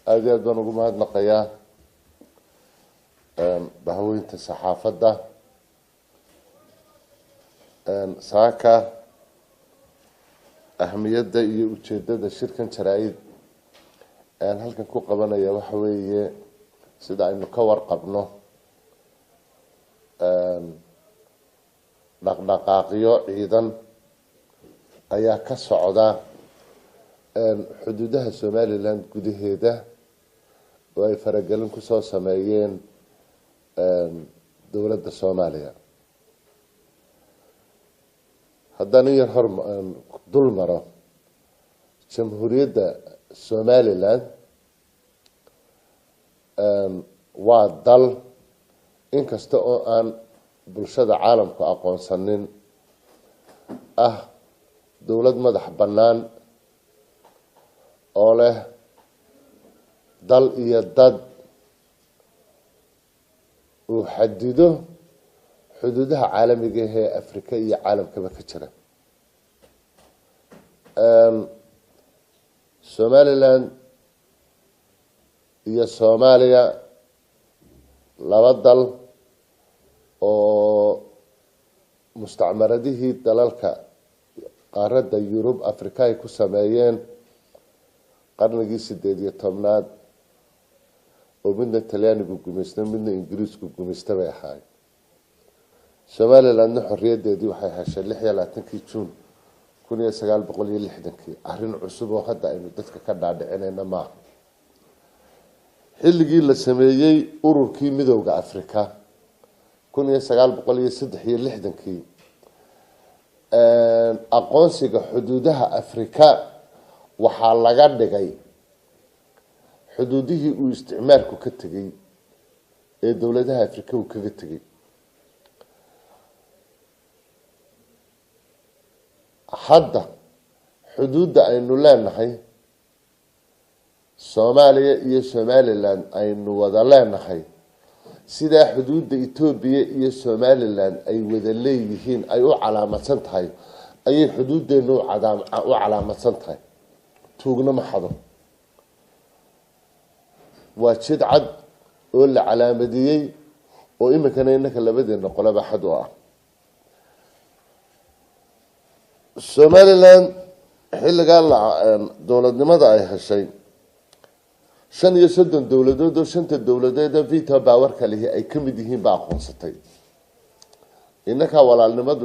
هذه أدوان قمات نقيا بهوين الصحافة ده ساكا أهمية ده وجدة الشركة شرائد هل كان كو قبنا يا وحوي سيدا إنه كور قبنه dhaqdhaqaaqyo ciidan ayaa ka socda xuduudaha Somaliland gudaheeda oo ay faragelin ku soo sameeyeen dawladda Soomaaliya haddana yar hor dul maro jamhuuriyadda Somaliland waa dal inkasta oo aan bulshada caalamku aqoonsanin dawlad madax bannaan oo leh dal iyo dad uu xadido xuduudaha caalamiga ah ee Afrika iyo caalamkaba ka jira Somaliland iyo Soomaaliya laba dal oo mustacmaradihii dalalka qaaradda Yurub Afrika ay ku sameeyeen qarnigii 18aad oo midna Talyaanigu gumeystay midna Ingiriisku gumeystay bay ahayd Somaliland xorriyadeedii waxay heshay 26 June 1960 arrin cusub oo hadda aynu dadka ka dhaadhicinayna ma xilligii la sameeyay ururkii midowga Afrika 1963 aqoonsiga xuduudaha Afrika waxaa laga dhigay xuduudihii uu isticmaalku ka tagay ee dawladaha Afrika uu kaga tagay hadda xuduudda aynu leenahay Soomaaliya iyo Somaliland aynu wada leenahay sida xuduudda Itoobiya iyo Somaliland ay wada leeyihiin ay u calaamadsan tahay ay xuduudeenu u calaamadsan tahay tuugna ma xado waa jid cad oo la calaamadiyay oo imikana inaka labadeena qolaba xad u ah Somaliland xilliga dawladnimada ay heshay 35 dawladood oo 5 dawladood veto power kale ay kamid yihiin baa aqoonsatay inaka walaalnimadu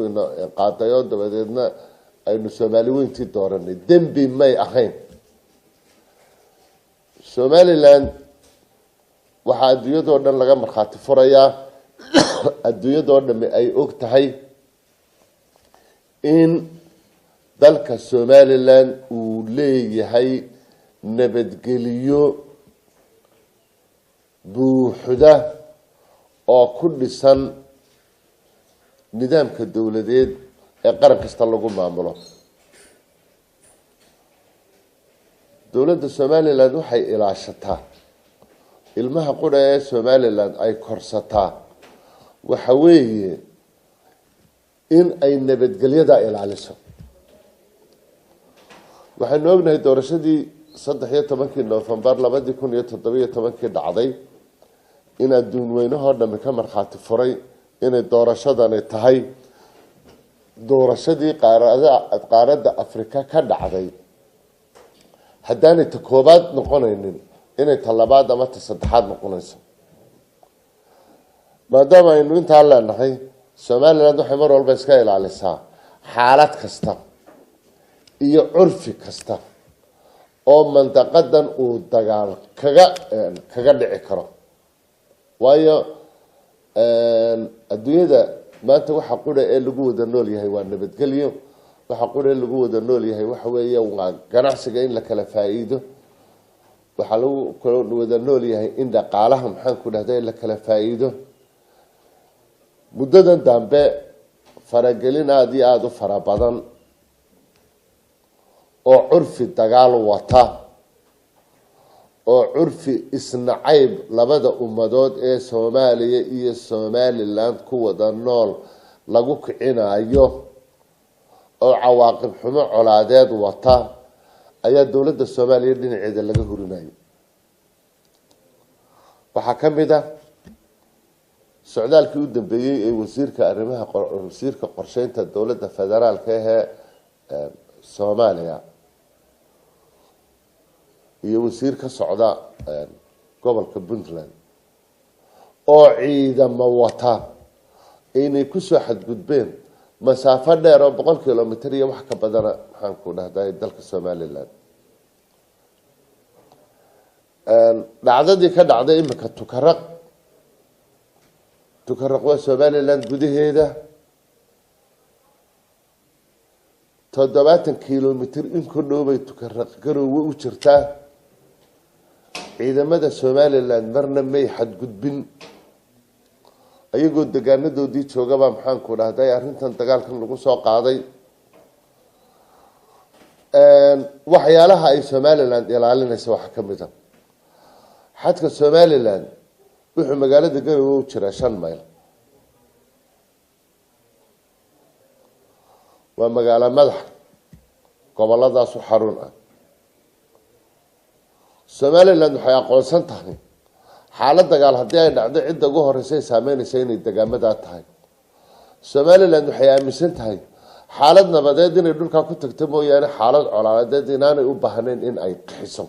qaadayo dabadeedna aynu Soomaaliyeyntii dooranay dambi may ahayn Somaliland waxa adduunyada dhan laga marxaati furaya adduunyada dhan ay og tahay in dalka Somaliland uu leeyahay nabadgeliyo buuxda oo ku dhisan nidaamka dawladeed ee qaran kasta lagu maamulo dawladda Somaliland waxay ilaashataa ilmaha qura ee Somaliland ay korsataa waxa weeye in ay nabadgelyada ilaaliso waxaan ognahay doorashadii 13 November 2017 dhacday in adduun weynaha dhan ka marxaati furay in doorashadani tahay doorashadii qaaradda Afrika ka dhacday haddaanay ta koobaad noqonaynin inay talabaad ama ta saddexaad noqonayso maadaama aynu inta leenahay Somaliland waxay mar walba iska ilaalisaa xaalad kasta iyo curfi kasta oo mandaqadan uu dagaal kaga dhici karo waayo adduunyada maanta waxa qura ee lagu wada nool yahay waa nabadgelyo waxa qura ee lagu wada nool yahay waxa weeye waa ganacsiga in la kala faa'iido waxa lagu wada nool yahay in dhaqaalaha maxaan ku dhahday la kala faa'iido muddadan dambe faragelin aad u fara badan oo curfi dagaal wata oo curfi isnacayb labada ummadood ee Soomaaliya iyo Somaliland ku wada nool lagu kicinayo oo cawaaqib xumo colaadeed wata ayaa dawladda Soomaaliya dhinaceeda laga hurinayo waxaa ka mid ah socdaalkii u dambeeyey ee wasiirka qorsheynta dowladda federaalka ee Soomaaliya iyo wasiir ka socda gobolka Puntland oo ciidamo wata inay ku soo xadgudbeen masaafo dheer oo 100 kilomitir iyo wax ka badan waxaan ku dhahday dalka Soomaaliland dhacdadii ka dhacday imika tukaraq waa Soomaaliland gudaheeda 70 kilomitir in ku dhowbay tukaraq garoowe u jirtaa ciidamada Soomaaliland marna may xadgudbin ayagoo deegaanadoodii joogaba maxaan ku dhahday arrintan dagaalkan lagu soo qaaday waxyaalaha ay Soomaaliland ilaalinayso waxa ka mid ah xadka Soomaaliland wuxuu magaalada garoowe u jiraa 5 mayl waa magaalo madax goboladaas u xarun ah Soomaaliland waxay aqoonsan tahay xaalad dagaal haddii ay dhacdo cidda ugu horeysay saameynaysa inay deegaamada tahay Soomaaliland waxay aaminsan tahay xaalad nabadeed inay dhulka ku tagto mooyaane xaalad coladeed inaanay u baahnayn in ay qixiso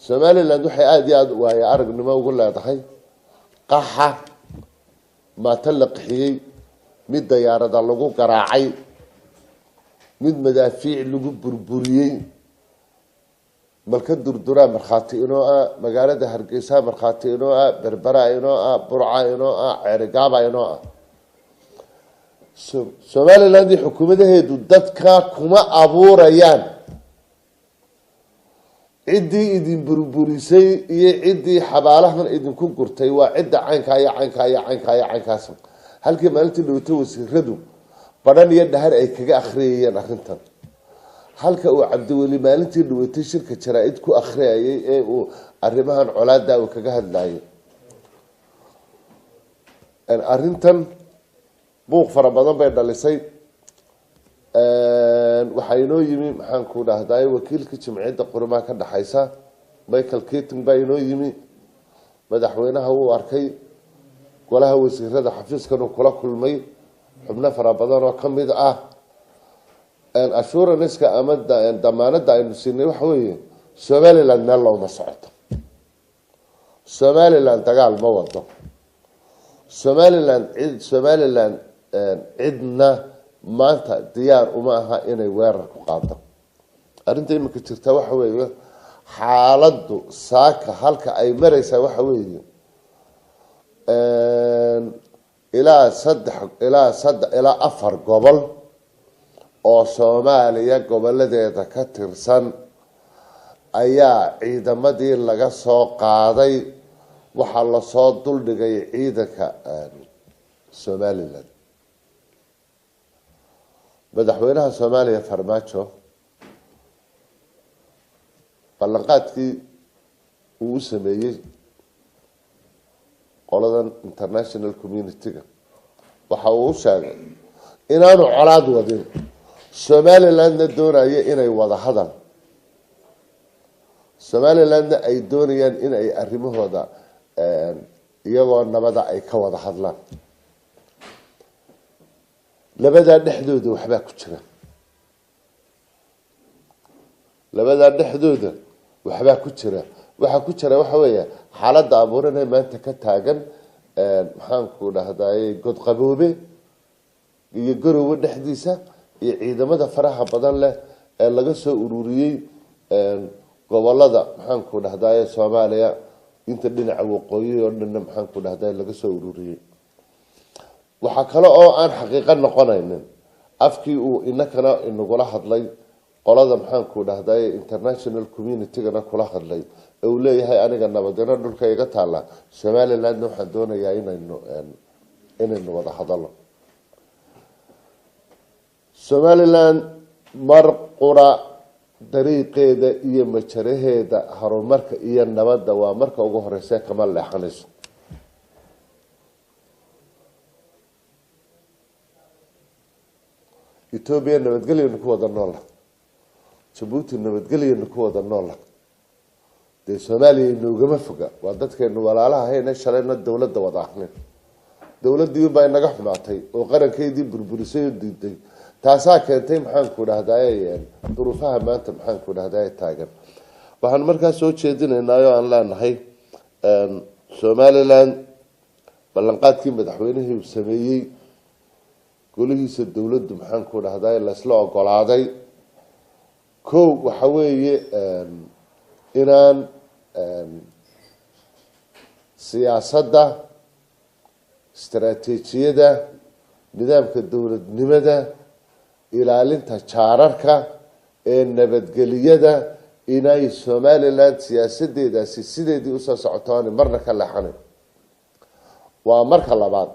Soomaaliland waxay aad iyo aad waaya aragnimo ugu leedahay qaxa ma talaqiyay mid diyaarada lagu garaacay mid madaafiic lagu burburiyay balka durdura marxaati inoo magaalada Hargeysa marxaati inoo Berbera inoo Burca inoo Ceerigaaba inoo Soomaaliland xukuumadeedu dadka kuma abuurayaan cidii idin burburisay iyo cidii xabaalahan idin ku gurtay waa cid caynkaas halkii maalintii dhawto wasiiradu badan iyo dhahar ay kaga akhriyeen arrintan halka uu Cabdiweli maalintii dhawtay shirka jaraa'id ku akhriyay ee uu arrimahan colaada uu kaga hadlayay arrintan buuq fara badan bay dhalisay waxay inoo yimi maxaan ku dhahday wakiilka jimciyadda qurumaha ka dhaxaysa Michael Keating baa inoo yimi madaxweynaha uu arkay golaha wasiirada xafiiskan uu kula kulmay xubno fara badan oo kamid ah assurance-ka ama damaanada aynu siinay waxa weeye Soomaaliland meel looma socoto Soomaaliland dagaal ma wado Soomaaliland cidna maanta diyaar uma aha inay weerar ku qaado arrinta imika jirta waxa weeye xaaladdu saaka halka ay maraysaa waxa weeye ilaa 4 gobol oo Soomaaliya goboladeeda ka tirsan ayaa ciidamadii laga soo qaaday waxa la soo duldhigay ciidanka Soomaaliland madaxweynaha Soomaaliya Farmaajo ballanqaadkii uu sameeyay qoladan international community-ga waxa uu sheegay inaanu colaad wadin Soomaaliland doonaya inay wada hadal Soomaaliland ay doonayaan in ay arrimahooda iyagoo nabada ay ka wada hadlaan labada dhexdooda waxba ku jira waxa ku jira waxa weeye xaaladda abuuranay maanta ka taagan maxaan ku dhahday god qaboobe iyo garoowe dhexdiisa iyo ciidamada faraha badan leh ee laga soo ururiyay gobolada maxaan ku dhahday Soomaaliya inta dhinaca waqooyi oo dhan maxaan ku dhahday laga soo ururiyay waxa kale oo aan xaqiiqo noqonaynin afkii uu inakana inagula hadlay qolada maxaan ku dhahday international community-gana kula hadlay oo leeyahay aniga nabadina dhulka iga taala Soomaaliland waxaan doonayaa inaynu wada hadalno Soomaaliland marqura dariiqeeda iyo majaraheeda horumarka iyo nabadda waa marka ugu horeysa kama leexanayso Ethiopia nabadgelyo ku wada nool Djibouti nabadgelyo ku wada nool dee Soomaaliya noogama foga waa dadkeenu walaalaha hayna shalayna dawladda wada ahneen dawladdii baa inaga xumaatay oo qarankeedii burburisay oo diiday taasaa keentay maxaan ku dhahdaa duruufaha maanta maxaan ku dhahdaa taagan waxaan markaa soo jeedinaynaa oo aan leenahay Somaliland ballanqaadkii madaxweynuhu uu sameeyay golihiisa dawladdu maxaan ku dhahdaa la isla ogolaaday koow waxa weeye inaan siyaasadda istaraatiijiyada nidaamka dawladnimada ilaalinta jaararka ee nabadgeliyada inay Somaliland siyaasadeedaasi sideedii u soo socotaan marna ka leexanay waa marka labaad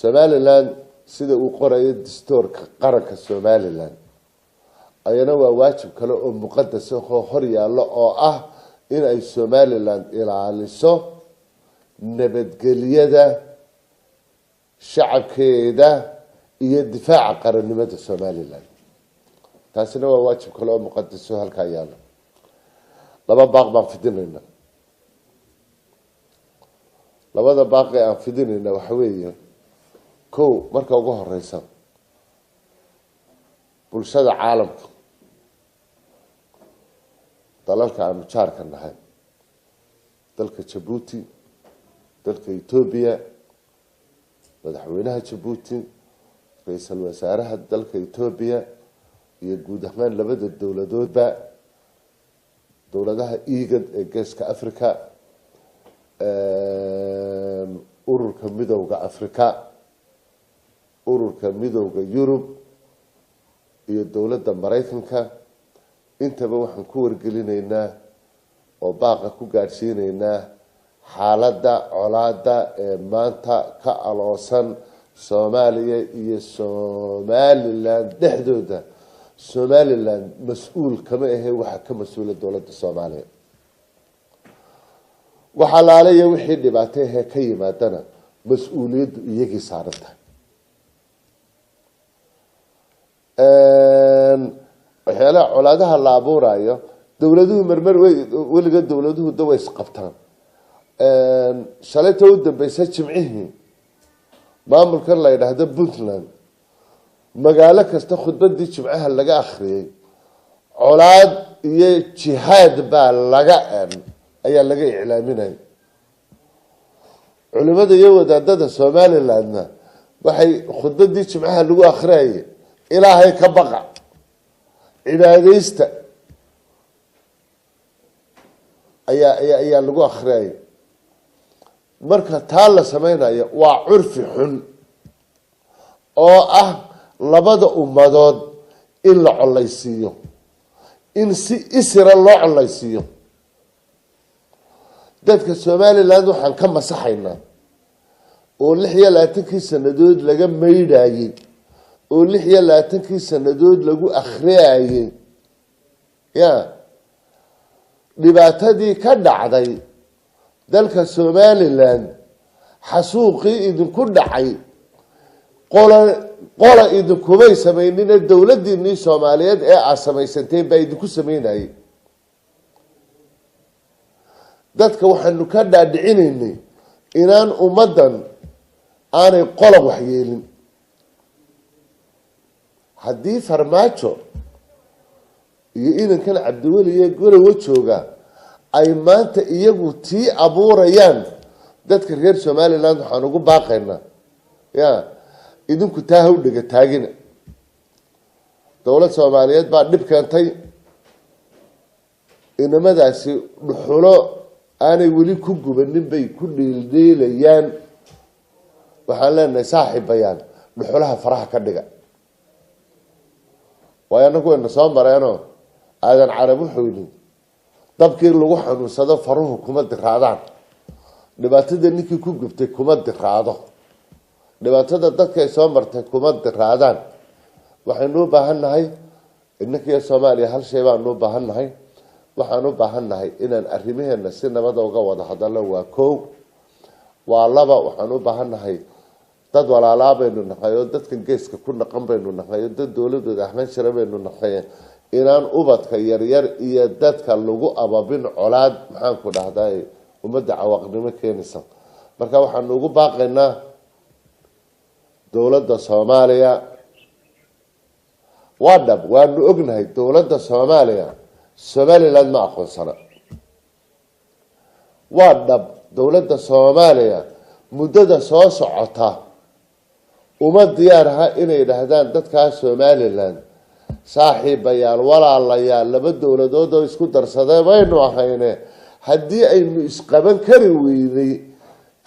Somaliland sida uu qorayo dastuurka qaranka Somaliland ayana waa waajib kale oo muqadas ah oo hor yaalo oo ah in ay Somaliland ilaaliso nabadgeliyada shacabkeeda iyo difaaca qarannimada Somaliland taasina waa waajib kale oo muqadas ah halka yaalo laba baaq baan fidinayna labada baaq ee aan fidinayna waxa weeye koow marka ugu horeysa bulshada caalamka dalalka aanu jaarka nahay dalka Djibouti dalka Ethiopia madaxweynaha Djibouti ra'iisul wasaaraha dalka Ethiopia iyo guud ahaan labada dawladoodba dawladaha IGAD ee Geeska Afrika ururka midowga Afrika ururka midowga Yurub iyo dawladda Mareykanka intaba waxaan ku wargelinaynaa oo baaqa ku gaarsiinaynaa xaaladda colaada ee maanta ka aloosan Soomaaliya iyo Somaliland dhexdooda Somaliland mas'uul kama ahe waxa ka mas'uula dawladda Soomaaliya waxa laalaya wixii dhibaato ah ka yimaadana mas'uuliyaddu iyagii saaran tahay waxyaalaha colaadaha la abuurayo dawladuhu marmar weliga dawladuhu way isqabtaan shalayta u dambeysay jimcihii maamulkan la yiraahdo Puntland magaalo kasta khudbadii jimcaha laga akhriyay colaad iyo jihaad baa ayaa laga iclaaminay culimada iyo wadaadada Somalilandna waxay khudbadii jimcaha lagu akhriyay ilaahay ka baqa cibaadaysta ayaa lagu akhriyay marka taa la sameeyo waa curfi xun oo ah labada ummadood in la colaysiiyo in si isra loo colaysiiyo dadka Somaliland waxaan ka masaxaynaa oo 26 sanadood laga meydayay oo 26 sanadood lagu akhriyay dhibaatadii ka dhacday dalka Somaliland xasuuqii idinku dhacay qola idinkumay sameeynin dawladdiinii Soomaaliyeed ee aasameysantay baa idinku sameynayay dadka waxaanu ka dhaadhicinaynay inaan ummadan aanay qola wax yeelin haddii farmaajo iyo inankan Cabdiweli iyo golawa jooga ay maanta iyagu tii abuurayaan dadka reer Somaliland waxaan ugu baaqaynaa idinku taa u dhiga taagina dawladda Soomaaliyeed baa dhib keentay inamadaasi dhuxulo aanay weli ku gubanin bay ku dhiildhiilayaan waxaan leenahay saaxiibayaan dhuxulaha faraha ka dhiga waayo anagu aynu soo mareenoo aadan carab wuxuu yidhi dabkii lagu xanuunsado faruhu kuma diraadaan dhibaatada ninkii ku gubtay kuma diraado dhibaatada dadka ay soo martay kuma diraadaan waxaynu u baahannahay innankii Soomaaliya hal shay baan u baahannahay waxaan u baahannahay inaan arrimaheena si nabad uga wada hadalno waa koow waa laba waxaan u baahannahay dad walaalaa baynu nahay oo dadka geeska ku naqan baynu nahay dad dawladooda ahlan shara baynu nahay inaan ubadka yaryar iyo dadka lagu ababin colaad maxaan ku dhahday ummadda cawaaqnimo keenaysa marka waxaan ugu baaqaynaa dowladda Soomaaliya wadab waanu ognahay dowladda Soomaaliya Somaliland ma aqoonsana wadab dowladda Soomaaliya muddada soo socota uma diyaaraha inay yiraahdaan dadka Somaliland saaxiibayaal walaalayaal laba dowladood oo isku darsaday baynu ahayne haddii aynu isqaban kari weynay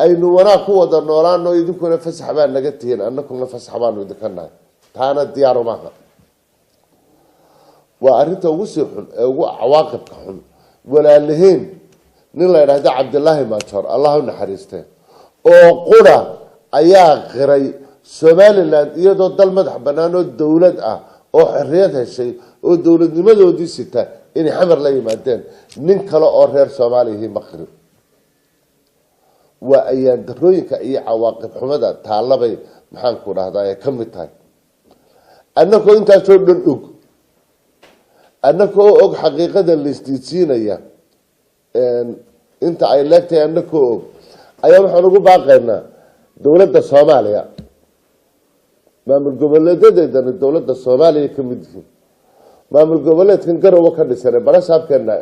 aynu wanaag ku wada noolaano idinkuna fasax baa naga tihiin annaguna fasax baanu idinkanaa taana diyaar uma aha waa arrinta ugu sii xun ee ugu cawaaqibka xun walaalaheen nin la yiraahdo Cabdullaahi Maajoor Allah u naxariistay oo qura ayaa qiray Somaliland iyadoo dal madax banaan oo dowlad ah oo xorriyad heshay oo dowladnimadoodii sita in xamar la yimaadeen nin kale oo reer Soomaaliya ma qirin waa ayaan darooyinka iyo cawaaqib xumada taalabay maxaan ku dhahdaa ka mid tahay annagoo intaas oo dhan annagoo og xaqiiqada la istiidsiinaya inta ay leegtay annagoo og ayaa waxaan ugu baaqaynaa dowladda Soomaaliya maamul goboleedyada dowladda Soomaaliya ka mid yihiin maamul goboleedkan Garowe ka dhisan barasaabkeena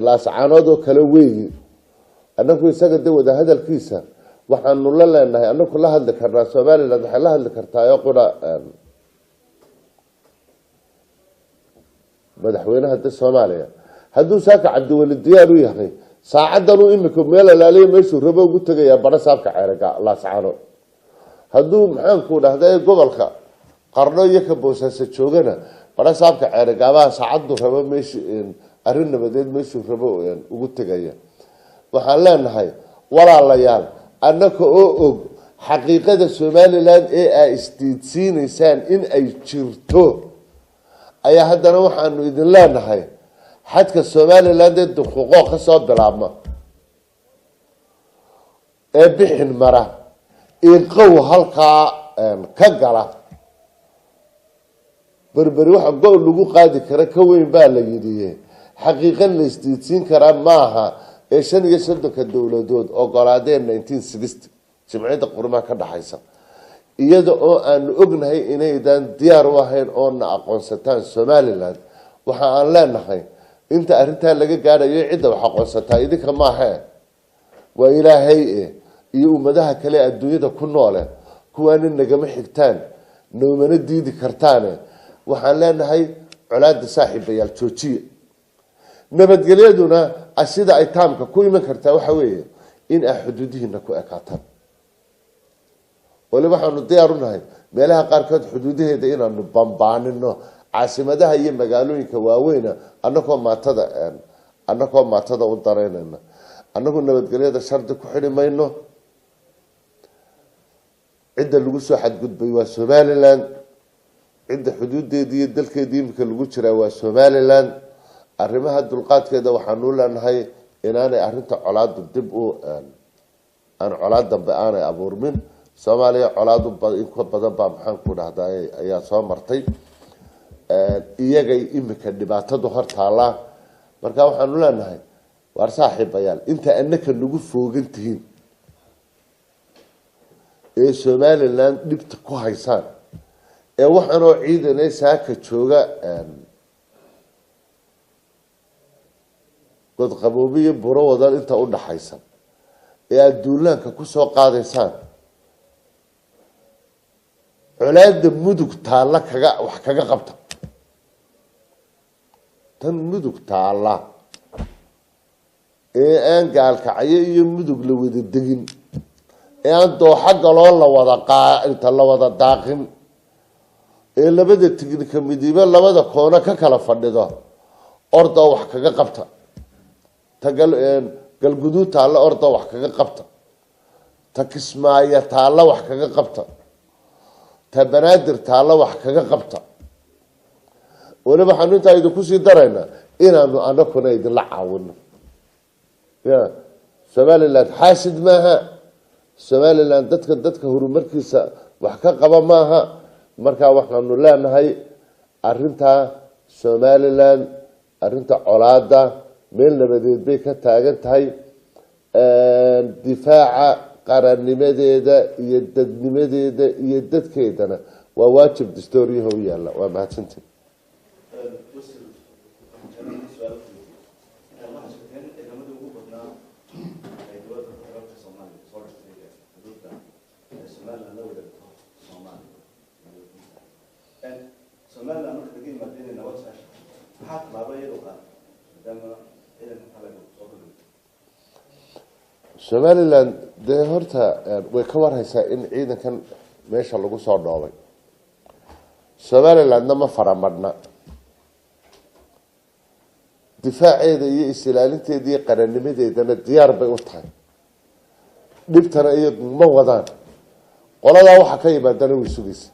laascaanood oo kala weeyii annagu isaga wada hadalkiisa waxaanu la leenahay annagu la hadli karnaa Somaliland waxa la hadli kartaa oo qura madaxweynaha Soomaaliya hadduu saaka Cabdiwali diyaar u yahay saacadan uu imika meel alaaliyo meeshuu rabo ugu tagayaa barasaabka ceeraga laascaanood hadduu maxaan ku dhahday gobolka qarno iyo ka boosaaso joogana barasaabka ceeragaaba saacadu rabo meeshii arrin nabadeed meeshuu rabo ugu tagaya waxaan leenahay walaalayaal annaka oo og xaqiiqada Somaliland ee ay istiidsiinaysaan in ay jirto ayaa haddana waxaanu idin leenahay xadka Somaliland ee xuquuq ka soo bilaabma ee bixin mara in qow halka ka gala berberi waxa gool lagu qaadi kara ka weyn baa la yidhi xaqiiqan la istiidsiin kara maaha ee 35 dowladood ogolaadeen 1960 jimciyada qurmaha ka dhaxaysa iyada oo aan ognahay inaydan diyaar u ahayn oo na aqoonsataan Somaliland waxa aan leenahay inta arinta laga gaarayo cidda wax aqoonsataa idinka ma aha waa Ilaahay iyo ummadaha kale adduunyada ku nool kuwaana nagama xigtaan noomana diidi kartaan waxaan leenahay colaada saaxiibayaal joojiye nabadgelyaduna asida ay taamka ku iman kartaa waxa weeye in ay xuduudihiina ku ekaataan wali waxaanu diyaar u nahay meelaha qaarkood xuduudaheeda inaanu bambaanino caasimadaha iyo magaalooyinka waaweyn annagoo maatada u dareynayna annagu nabadgelyada shardi ku xidhimayno cidda lagu soo xadgudbay waa Somaliland cidda xuduudeedii iyo dalkeedii imika lagu jiraa waa Somaliland arrimaha dulqaadkeeda waxaanu leenahay inaanay arrinta colaadu dib u aan colaad dambe aanay abuurmin Soomaaliya colaadu in ka badan baa maxaan ku dhahdaa ayaa soo martay iyagay imika dhibaatadu hor taala marka waxaanu leenahay war saaxiibayaal inta annaka nagu foogan tihiin ee Somaliland dhibta ku haysaan ee waxaan oo ciidanay saaka jooga god qaboobiye buro wadan inta u dhaxaysan ee adduunka ku soo qaadaysaan colaada mudug taala kaga wax kaga qabta tan mudug taala ee aan gaalkacyo iyo mudug la wada degin ee aan dooxa galoo la wada inta la wada daaqin ee labada tignika midiba labada koona ka kala fadhido orda wax kaga qabta galguduud taala orda wax kaga qabta ta Kismaayo taala wax kaga qabta ta Banaadir taala wax kaga qabta wala waxaanu inta idinku sii dareynaa inaanu anakuna idin la caawino ya Somaliland xaasid maaha Somaliland dadka horumarkiisa wax ka qaba maaha marka waxaanu leenahay arinta somaliland arrinta colaada meel nabadeed bay ka taagan tahay difaaca qarannimadeeda iyo dadnimadeeda iyo dadkeedana waa waajib dastuuriyaha u yaalla waa mahadsantihin somaliland dee horta way ka warhaysaa in ciidankan meesha lagu soo dhoobay somalilandna ma faramadhna difaaceeda iyo is-ilaalinteeda iyo qarannimadeedana diyaar bay u tahay dhibtana iyadu ma wadaan qoladaa waxaa ka yimaadana way sugaysa